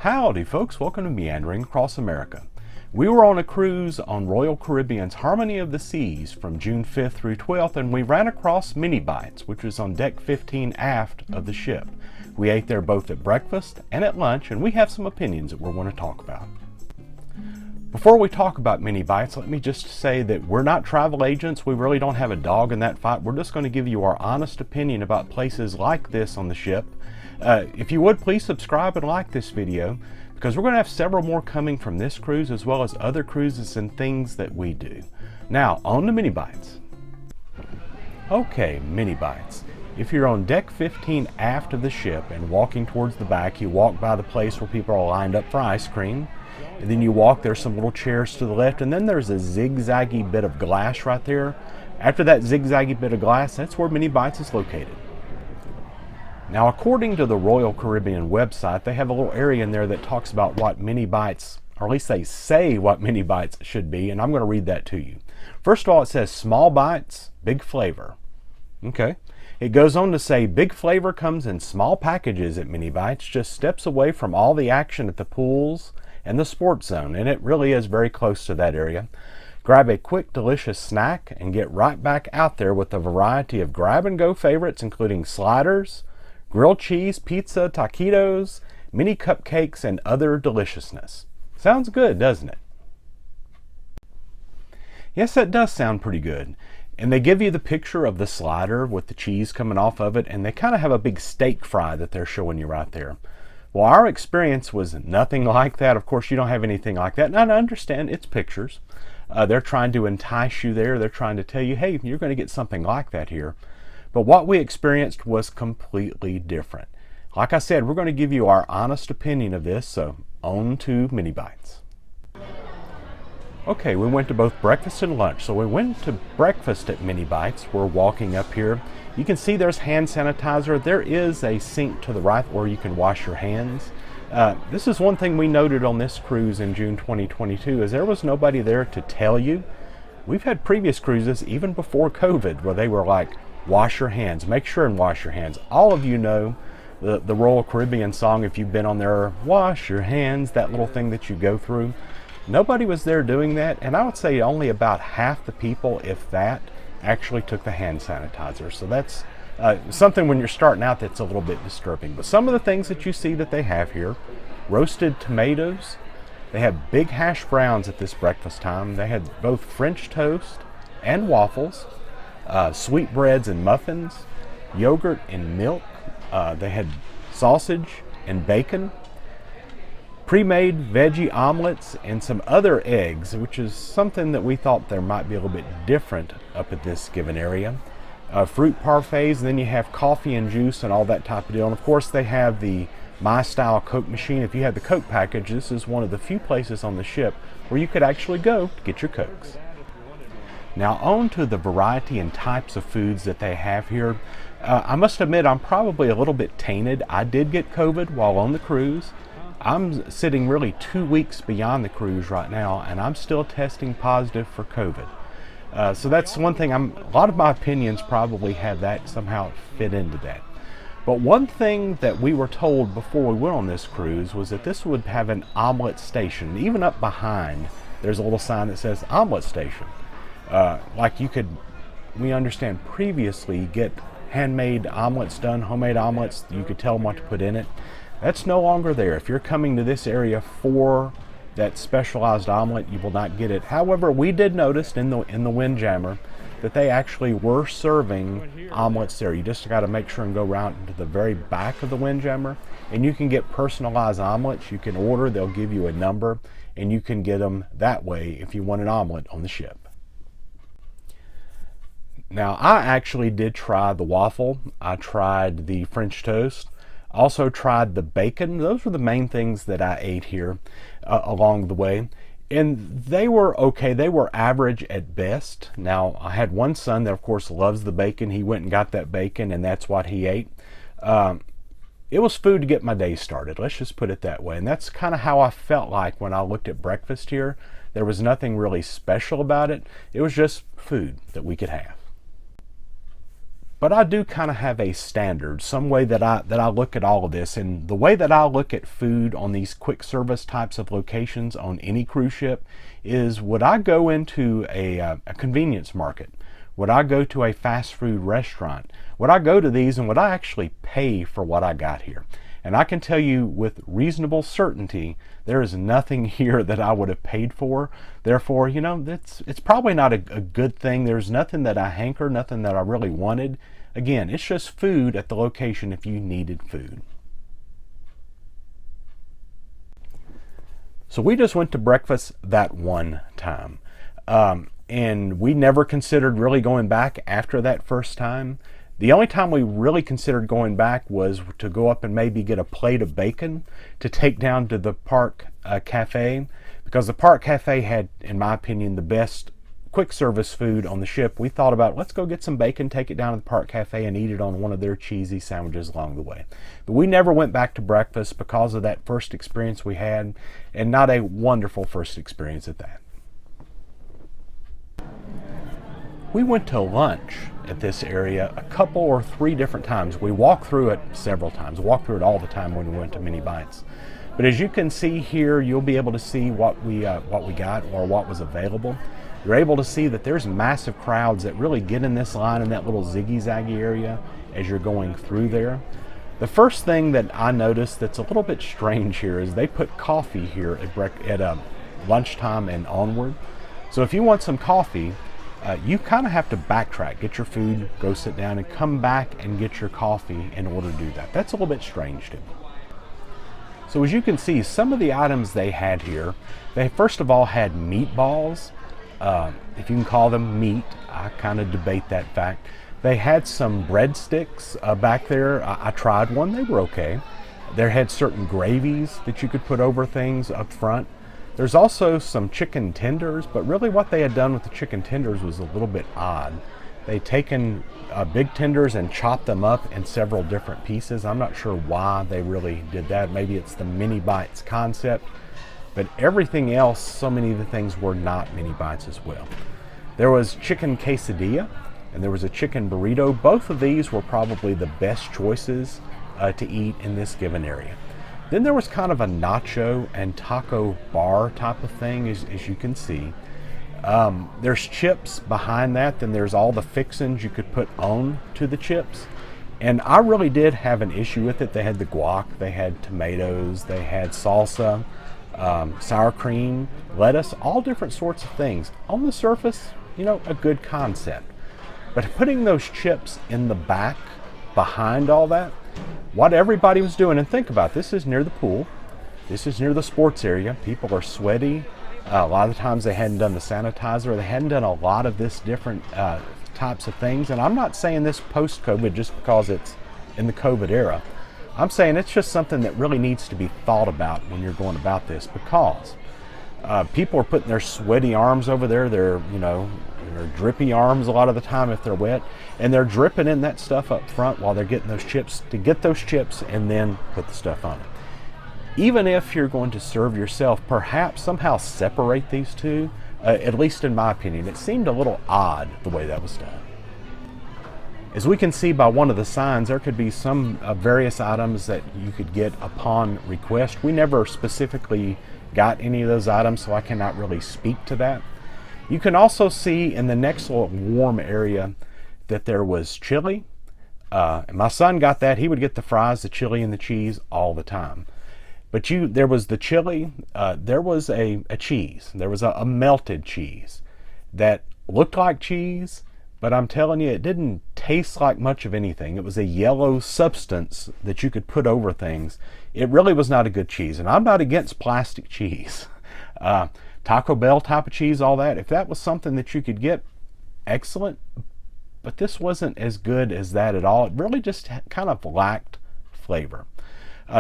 Howdy folks, welcome to Meandering across America. We were on a cruise on Royal Caribbean's Harmony of the Seas from June 5th through 12th, and we ran across Mini Bites, which was on deck 15 aft of the ship. We ate there both at breakfast and at lunch, and we have some opinions that we're going to talk about. Before we talk about Mini Bites, let me just say that we're not travel agents. We really don't have a dog in that fight. We're just going to give you our honest opinion about places like this on the ship. If you would, please subscribe and like this video, because we're going to have several more coming from this cruise as well as other cruises and things that we do. Now, on to Mini Bites. Okay, Mini Bites. If you're on deck 15 aft of the ship and walking towards the back, you walk by the place where people are lined up for ice cream. And then you walk, there's some little chairs to the left, and then there's a zigzaggy bit of glass right there. After that zigzaggy bit of glass, that's where Mini Bites is located. Now, according to the Royal Caribbean website, they have a little area in there that talks about what Mini Bites, or at least they say what Mini Bites should be, and I'm going to read that to you. First of all, it says small bites, big flavor. Okay. It goes on to say big flavor comes in small packages at Mini Bites, just steps away from all the action at the pools and the sports zone, and it really is very close to that area. Grab a quick, delicious snack and get right back out there with a variety of grab-and-go favorites, including sliders, grilled cheese, pizza, taquitos, mini cupcakes, and other deliciousness. Sounds good, doesn't it? Yes, that does sound pretty good. And they give you the picture of the slider with the cheese coming off of it, and they kind of have a big steak fry that they're showing you right there. Well, our experience was nothing like that. Of course, you don't have anything like that. And I understand it's pictures. They're trying to entice you there. They're trying to tell you, hey, you're going to get something like that here. But what we experienced was completely different. Like I said, we're going to give you our honest opinion of this, so on to Mini Bites. Okay, we went to both breakfast and lunch. So we went to breakfast at Mini Bites. We're walking up here. You can see there's hand sanitizer. There is a sink to the right where you can wash your hands. This is one thing we noted on this cruise in June 2022 is there was nobody there to tell you. We've had previous cruises, even before COVID, where they were like, wash your hands, make sure and wash your hands. All of you know the Royal Caribbean song, if you've been on there, wash your hands, that little thing that you go through. Nobody was there doing that, and I would say only about half the people, if that, actually took the hand sanitizer. So that's something when you're starting out that's a little bit disturbing. But some of the things that you see that they have here, roasted tomatoes, they have big hash browns at this breakfast time. They had both French toast and waffles, sweetbreads and muffins, yogurt and milk. They had sausage and bacon, pre-made veggie omelets, and some other eggs, which is something that we thought there might be a little bit different up at this given area. Fruit parfaits, and then you have coffee and juice and all that type of deal. And of course they have the My Style Coke machine. If you have the Coke package, this is one of the few places on the ship where you could actually go to get your Cokes. Now on to the variety and types of foods that they have here. I must admit I'm probably a little bit tainted. I did get COVID while on the cruise. I'm sitting really 2 weeks beyond the cruise right now, and I'm still testing positive for COVID. So that's one thing. A lot of my opinions probably have that somehow fit into that. But one thing that we were told before we went on this cruise was that this would have an omelet station. Even up behind, there's a little sign that says omelet station. Like you could, we understand previously, get handmade omelets done, homemade omelets. You could tell them what to put in it. That's no longer there. If you're coming to this area for that specialized omelet, you will not get it. However, we did notice in the Windjammer that they actually were serving omelets there. You just got to make sure and go around to the very back of the Windjammer, and you can get personalized omelets. You can order, they'll give you a number, and you can get them that way if you want an omelet on the ship. Now, I actually did try the waffle. I tried the French toast. Also tried the bacon. Those were the main things that I ate here along the way. And they were okay. They were average at best. Now, I had one son that, of course, loves the bacon. He went and got that bacon, and that's what he ate. It was food to get my day started. Let's just put it that way. And that's kind of how I felt like when I looked at breakfast here. There was nothing really special about it. It was just food that we could have. But I do kind of have a standard, some way that I look at all of this. And the way that I look at food on these quick service types of locations on any cruise ship is, would I go into a convenience market? Would I go to a fast food restaurant? Would I go to these and would I actually pay for what I got here? And I can tell you with reasonable certainty, there is nothing here that I would have paid for. Therefore, it's probably not a good thing. There's nothing that I hanker, nothing that I really wanted. Again, it's just food at the location if you needed food. So we just went to breakfast that one time. And we never considered really going back after that first time. The only time we really considered going back was to go up and maybe get a plate of bacon to take down to the park cafe, because the park cafe had, in my opinion, the best quick service food on the ship. We thought about, let's go get some bacon, take it down to the park cafe and eat it on one of their cheesy sandwiches along the way. But we never went back to breakfast because of that first experience we had, and not a wonderful first experience at that. We went to lunch at this area a couple or three different times. We walked through it several times, walked through it all the time when we went to Mini Bites. But as you can see here, you'll be able to see what we got or what was available. You're able to see that there's massive crowds that really get in this line in that little ziggy-zaggy area as you're going through there. The first thing that I noticed that's a little bit strange here is they put coffee here at lunchtime and onward. So if you want some coffee, you kind of have to backtrack, get your food, go sit down, and come back and get your coffee in order to do that. That's a little bit strange to me. So as you can see, some of the items they had here, they first of all had meatballs. If you can call them meat, I kind of debate that fact. They had some breadsticks back there. I tried one, they were okay. They had certain gravies that you could put over things up front. There's also some chicken tenders, but really what they had done with the chicken tenders was a little bit odd. They'd taken big tenders and chopped them up in several different pieces. I'm not sure why they really did that. Maybe it's the Mini Bites concept, but everything else, so many of the things were not Mini Bites as well. There was chicken quesadilla and there was a chicken burrito. Both of these were probably the best choices to eat in this given area. Then there was kind of a nacho and taco bar type of thing, as you can see. There's chips behind that, then there's all the fixings you could put on to the chips. And I really did have an issue with it. They had the guac, they had tomatoes, they had salsa, sour cream, lettuce, all different sorts of things. On the surface, a good concept. But putting those chips in the back behind all that, what everybody was doing, and think about this is near the pool, this is near the sports area, people are sweaty, a lot of the times they hadn't done the sanitizer, they hadn't done a lot of this different types of things. And I'm not saying this post-COVID just because it's in the COVID era. I'm saying it's just something that really needs to be thought about when you're going about this, because people are putting their sweaty arms over there, their drippy arms a lot of the time if they're wet, and they're dripping in that stuff up front while they're getting those chips, to get those chips and then put the stuff on it. Even if you're going to serve yourself, perhaps somehow separate these two, at least in my opinion. It seemed a little odd the way that was done. As we can see by one of the signs, there could be some various items that you could get upon request. We never specifically got any of those items, so I cannot really speak to that. You can also see in the next little warm area that there was chili. And my son got that. He would get the fries, the chili, and the cheese all the time. But there was the chili, there was a cheese. There was a melted cheese that looked like cheese, but I'm telling you, it didn't taste like much of anything. It was a yellow substance that you could put over things. It really was not a good cheese, and I'm not against plastic cheese. Taco Bell type of cheese, all that, if that was something that you could get, excellent, but this wasn't as good as that at all. It really just kind of lacked flavor.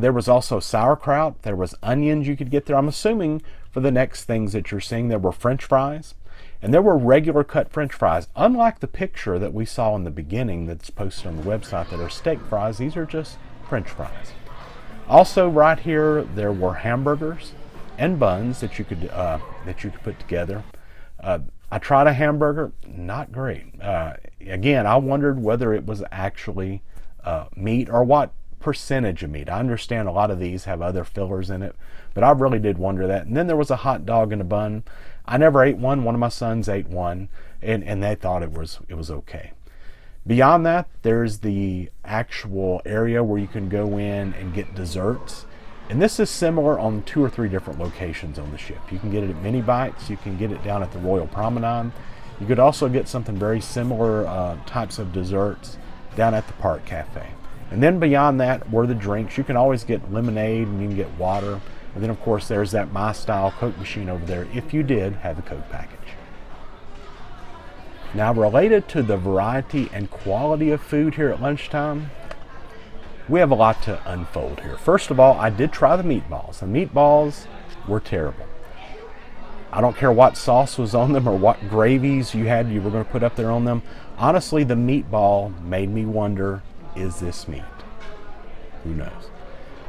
There was also sauerkraut, there was onions you could get there. I'm assuming for the next things that you're seeing, there were French fries, and there were regular cut French fries. Unlike the picture that we saw in the beginning that's posted on the website that are steak fries, these are just French fries. Also right here, there were hamburgers and buns that you could put together. I tried a hamburger, not great. Again, I wondered whether it was actually meat or what percentage of meat. I understand a lot of these have other fillers in it, but I really did wonder that. And then there was a hot dog in a bun. I never ate one. One of my sons ate one, and they thought it was okay. Beyond that, there's the actual area where you can go in and get desserts. And this is similar on 2 or 3 different locations on the ship. You can get it at Mini Bites. You can get it down at the Royal Promenade. You could also get something very similar types of desserts down at the Park Cafe. And then beyond that were the drinks. You can always get lemonade and you can get water. And then of course there's that My Style Coke machine over there if you did have a Coke package. Now, related to the variety and quality of food here at lunchtime, we have a lot to unfold here. First of all, I did try the meatballs. The meatballs were terrible. I don't care what sauce was on them or what gravies you were going to put up there on them. Honestly, the meatball made me wonder, is this meat? Who knows?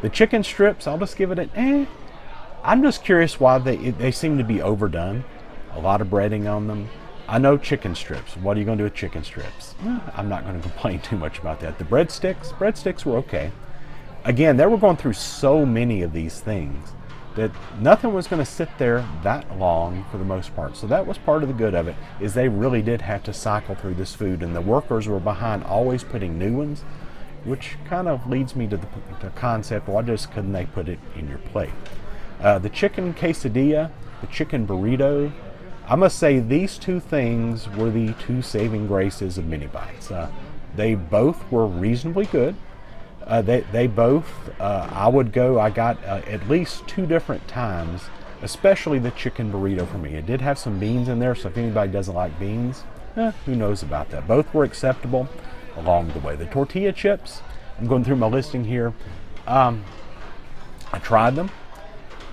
The chicken strips, I'll just give it an eh. I'm just curious why they seem to be overdone. A lot of breading on them. I know chicken strips. What are you going to do with chicken strips? I'm not going to complain too much about that. The breadsticks were okay. Again, they were going through so many of these things that nothing was going to sit there that long for the most part. So that was part of the good of it, is they really did have to cycle through this food, and the workers were behind always putting new ones, which kind of leads me to the concept, why just couldn't they put it in your plate? The chicken quesadilla, the chicken burrito, I must say these 2 things were the 2 saving graces of Mini Bites. They both were reasonably good. They both, I got at least 2 different times, especially the chicken burrito for me. It did have some beans in there, so if anybody doesn't like beans, who knows about that. Both were acceptable along the way. The tortilla chips, I'm going through my listing here. I tried them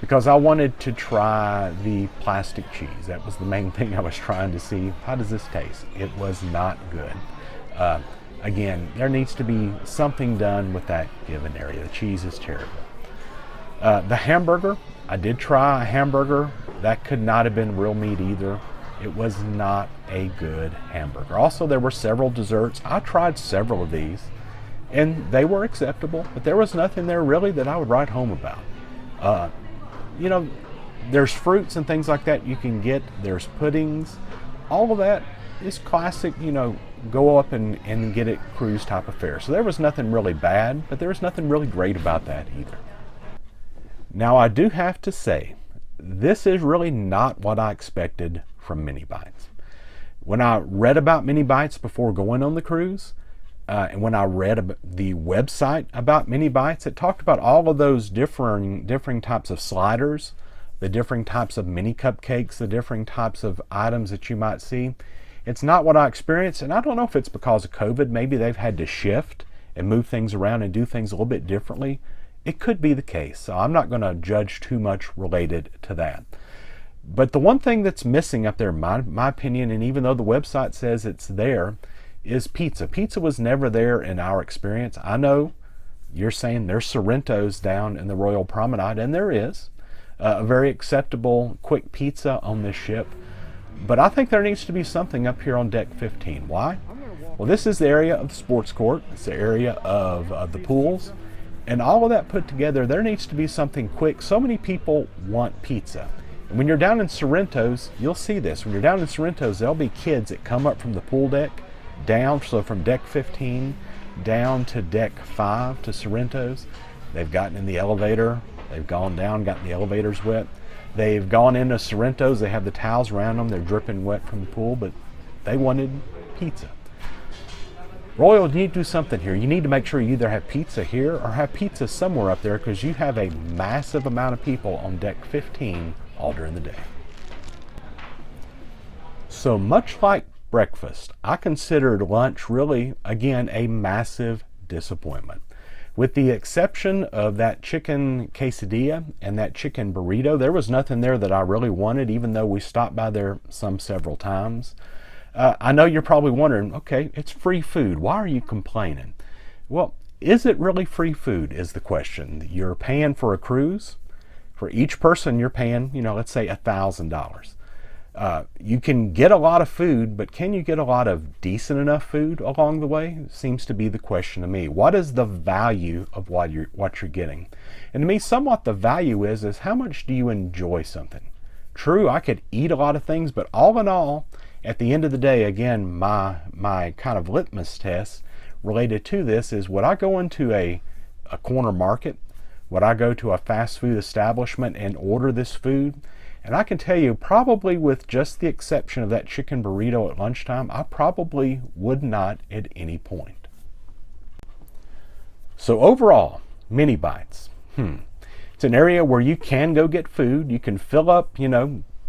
because I wanted to try the plastic cheese. That was the main thing I was trying to see. How does this taste? It was not good. Again, there needs to be something done with that given area. The cheese is terrible. The hamburger, I did try a hamburger. That could not have been real meat either. It was not a good hamburger. Also, there were several desserts. I tried several of these, and they were acceptable, but there was nothing there really that I would write home about. There's fruits and things like that you can get. There's puddings. All of that is classic, go up and get it cruise type of fare. So there was nothing really bad, but there was nothing really great about that either. Now, I do have to say, this is really not what I expected from Mini Bites. When I read about Mini Bites before going on the cruise, and when I read the website about Mini Bites, it talked about all of those differing types of sliders, the different types of mini cupcakes, the different types of items that you might see. It's not what I experienced, and I don't know if it's because of COVID. Maybe they've had to shift and move things around and do things a little bit differently. It could be the case, so I'm not going to judge too much related to that. But the one thing that's missing up there, in my opinion, and even though the website says it's there, is pizza. Pizza was never there in our experience. I know you're saying there's Sorrento's down in the Royal Promenade, and there is a very acceptable quick pizza on this ship. But I think there needs to be something up here on deck 15. Why? Well, this is the area of the sports court. It's the area of the pools. And all of that put together, there needs to be something quick. So many people want pizza. And when you're down in Sorrento's, you'll see this. When you're down in Sorrento's, there'll be kids that come up from the pool deck down, so from deck 15 down to deck 5 to Sorrento's. They've gotten in the elevator. They've gone down, gotten the elevators wet. They've gone into Sorrento's. They have the towels around them. They're dripping wet from the pool, but they wanted pizza. Royal, you need to do something here. You need to make sure you either have pizza here or have pizza somewhere up there, because you have a massive amount of people on deck 15 all during the day. So much like breakfast, I considered lunch really, again, a massive disappointment. With the exception of that chicken quesadilla and that chicken burrito, there was nothing there that I really wanted, even though we stopped by there several times. I know you're probably wondering, okay, it's free food. Why are you complaining? Well, is it really free food is the question. You're paying for a cruise. For each person, you're paying, let's say $1,000. You can get a lot of food, but can you get a lot of decent enough food along the way? Seems to be the question to me. What is the value of what you're getting? And to me, somewhat the value is how much do you enjoy something? True, I could eat a lot of things, but all in all, at the end of the day, again, my kind of litmus test related to this is, would I go into a corner market? Would I go to a fast food establishment and order this food? And I can tell you, probably with just the exception of that chicken burrito at lunchtime, I probably would not at any point. So overall, mini bites. It's an area where you can go get food. You can fill up,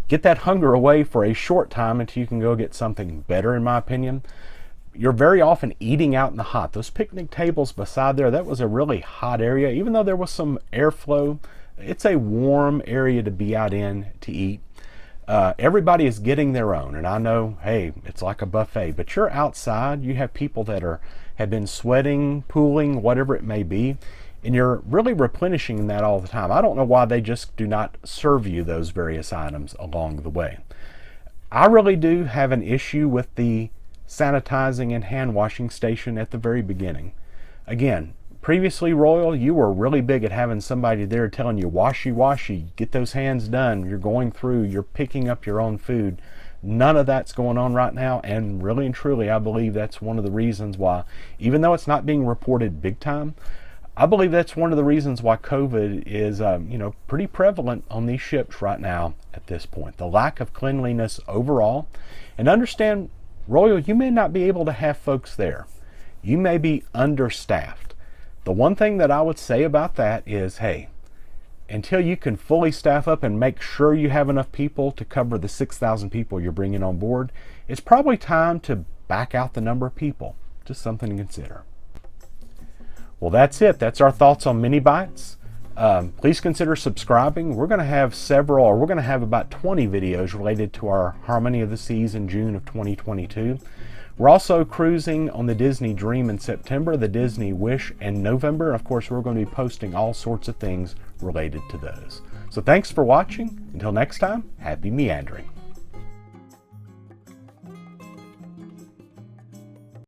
get that hunger away for a short time until you can go get something better, in my opinion. You're very often eating out in the hot. Those picnic tables beside there, that was a really hot area. Even though there was some airflow, it's a warm area to be out in to eat. Everybody is getting their own, and I know, hey, it's like a buffet, but you're outside. You have people that have been sweating, pooling, whatever it may be, and you're really replenishing that all the time. I don't know why they just do not serve you those various items along the way. I really do have an issue with the sanitizing and hand washing station at the very beginning. Again, previously, Royal, you were really big at having somebody there telling you, washy, get those hands done. You're going through, you're picking up your own food. None of that's going on right now, and really and truly, I believe that's one of the reasons why, even though it's not being reported big time, I believe that's one of the reasons why COVID is, pretty prevalent on these ships right now at this point. The lack of cleanliness overall. And understand, Royal, you may not be able to have folks there. You may be understaffed. The one thing that I would say about that is, hey, until you can fully staff up and make sure you have enough people to cover the 6,000 people you're bringing on board, it's probably time to back out the number of people. Just something to consider. Well, that's it. That's our thoughts on mini bites. Please consider subscribing. We're going to have about 20 videos related to our Harmony of the Seas in June of 2022. We're also cruising on the Disney Dream in September, the Disney Wish in November. Of course, we're going to be posting all sorts of things related to those. So thanks for watching. Until next time, happy meandering.